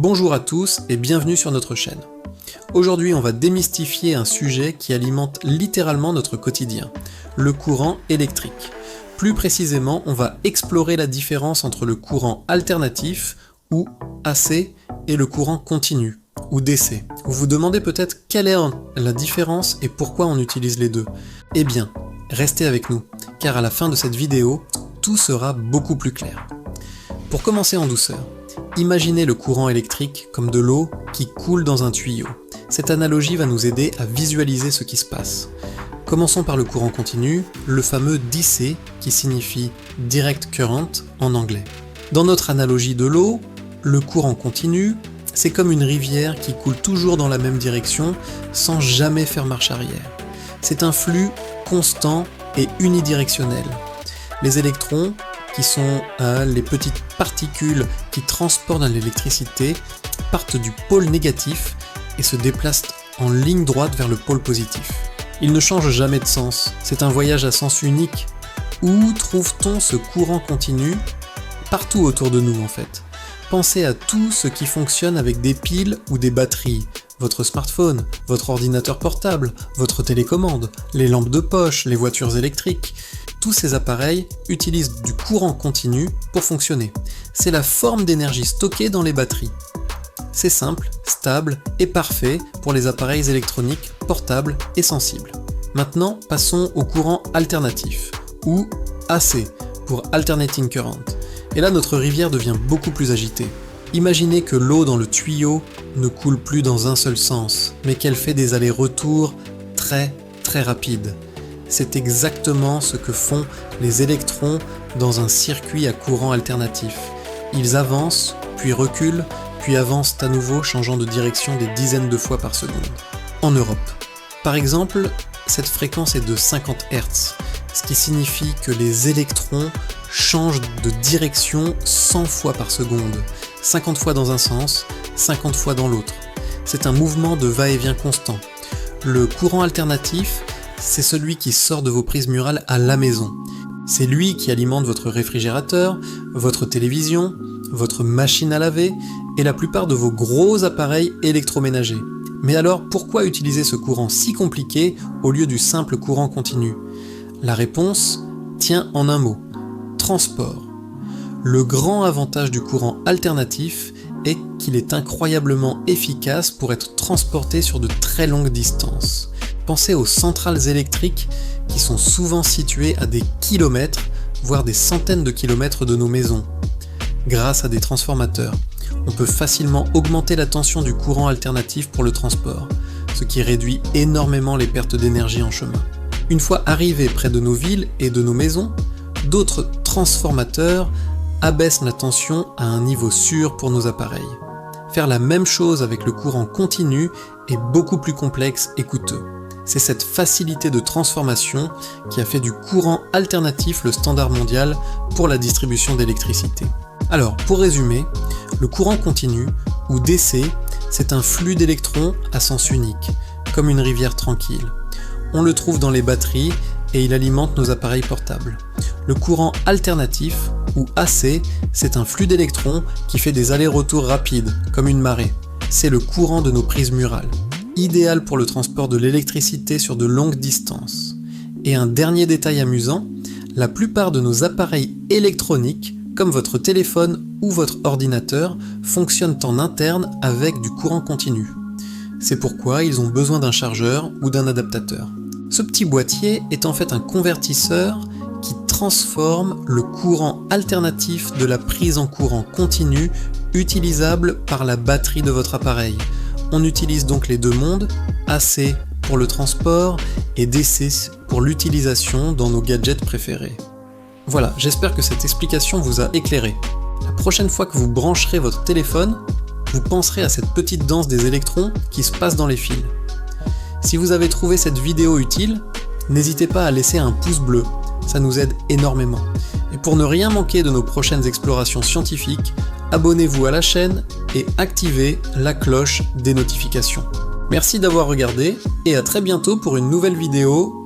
Bonjour à tous et bienvenue sur notre chaîne. Aujourd'hui, on va démystifier un sujet qui alimente littéralement notre quotidien, le courant électrique. Plus précisément, on va explorer la différence entre le courant alternatif, ou AC, et le courant continu, ou DC. Vous vous demandez peut-être quelle est la différence et pourquoi on utilise les deux. Eh bien, restez avec nous, car à la fin de cette vidéo, tout sera beaucoup plus clair. Pour commencer en douceur, imaginez le courant électrique comme de l'eau qui coule dans un tuyau. Cette analogie va nous aider à visualiser ce qui se passe. Commençons par le courant continu, le fameux DC qui signifie Direct Current en anglais. Dans notre analogie de l'eau, le courant continu, c'est comme une rivière qui coule toujours dans la même direction sans jamais faire marche arrière. C'est un flux constant et unidirectionnel. Les électrons, qui sont les petites particules qui transportent l'électricité, partent du pôle négatif et se déplacent en ligne droite vers le pôle positif. Ils ne changent jamais de sens, c'est un voyage à sens unique. Où trouve-t-on ce courant continu? Partout autour de nous en fait. Pensez à tout ce qui fonctionne avec des piles ou des batteries. Votre smartphone, votre ordinateur portable, votre télécommande, les lampes de poche, les voitures électriques. Tous ces appareils utilisent du courant continu pour fonctionner. C'est la forme d'énergie stockée dans les batteries. C'est simple, stable et parfait pour les appareils électroniques, portables et sensibles. Maintenant, passons au courant alternatif, ou AC, pour Alternating Current. Et là, notre rivière devient beaucoup plus agitée. Imaginez que l'eau dans le tuyau ne coule plus dans un seul sens, mais qu'elle fait des allers-retours très rapides. C'est exactement ce que font les électrons dans un circuit à courant alternatif. Ils avancent, puis reculent, puis avancent à nouveau, changeant de direction des dizaines de fois par seconde. En Europe, par exemple, cette fréquence est de 50 Hz, ce qui signifie que les électrons changent de direction 100 fois par seconde, 50 fois dans un sens, 50 fois dans l'autre. C'est un mouvement de va-et-vient constant. Le courant alternatif, c'est celui qui sort de vos prises murales à la maison. C'est lui qui alimente votre réfrigérateur, votre télévision, votre machine à laver et la plupart de vos gros appareils électroménagers. Mais alors, pourquoi utiliser ce courant si compliqué au lieu du simple courant continu? La réponse tient en un mot: transport. Le grand avantage du courant alternatif est qu'il est incroyablement efficace pour être transporté sur de très longues distances. Pensez aux centrales électriques qui sont souvent situées à des kilomètres, voire des centaines de kilomètres de nos maisons. Grâce à des transformateurs, on peut facilement augmenter la tension du courant alternatif pour le transport, ce qui réduit énormément les pertes d'énergie en chemin. Une fois arrivés près de nos villes et de nos maisons, d'autres transformateurs abaissent la tension à un niveau sûr pour nos appareils. Faire la même chose avec le courant continu est beaucoup plus complexe et coûteux. C'est cette facilité de transformation qui a fait du courant alternatif le standard mondial pour la distribution d'électricité. Alors, pour résumer, le courant continu, ou DC, c'est un flux d'électrons à sens unique, comme une rivière tranquille. On le trouve dans les batteries et il alimente nos appareils portables. Le courant alternatif, ou AC, c'est un flux d'électrons qui fait des allers-retours rapides, comme une marée. C'est le courant de nos prises murales, idéal pour le transport de l'électricité sur de longues distances. Et un dernier détail amusant, la plupart de nos appareils électroniques, comme votre téléphone ou votre ordinateur, fonctionnent en interne avec du courant continu. C'est pourquoi ils ont besoin d'un chargeur ou d'un adaptateur. Ce petit boîtier est en fait un convertisseur qui transforme le courant alternatif de la prise en courant continu utilisable par la batterie de votre appareil. On utilise donc les deux mondes, AC pour le transport et DC pour l'utilisation dans nos gadgets préférés. Voilà, j'espère que cette explication vous a éclairé. La prochaine fois que vous brancherez votre téléphone, vous penserez à cette petite danse des électrons qui se passe dans les fils. Si vous avez trouvé cette vidéo utile, n'hésitez pas à laisser un pouce bleu, ça nous aide énormément. Et pour ne rien manquer de nos prochaines explorations scientifiques, abonnez-vous à la chaîne et activez la cloche des notifications. Merci d'avoir regardé et à très bientôt pour une nouvelle vidéo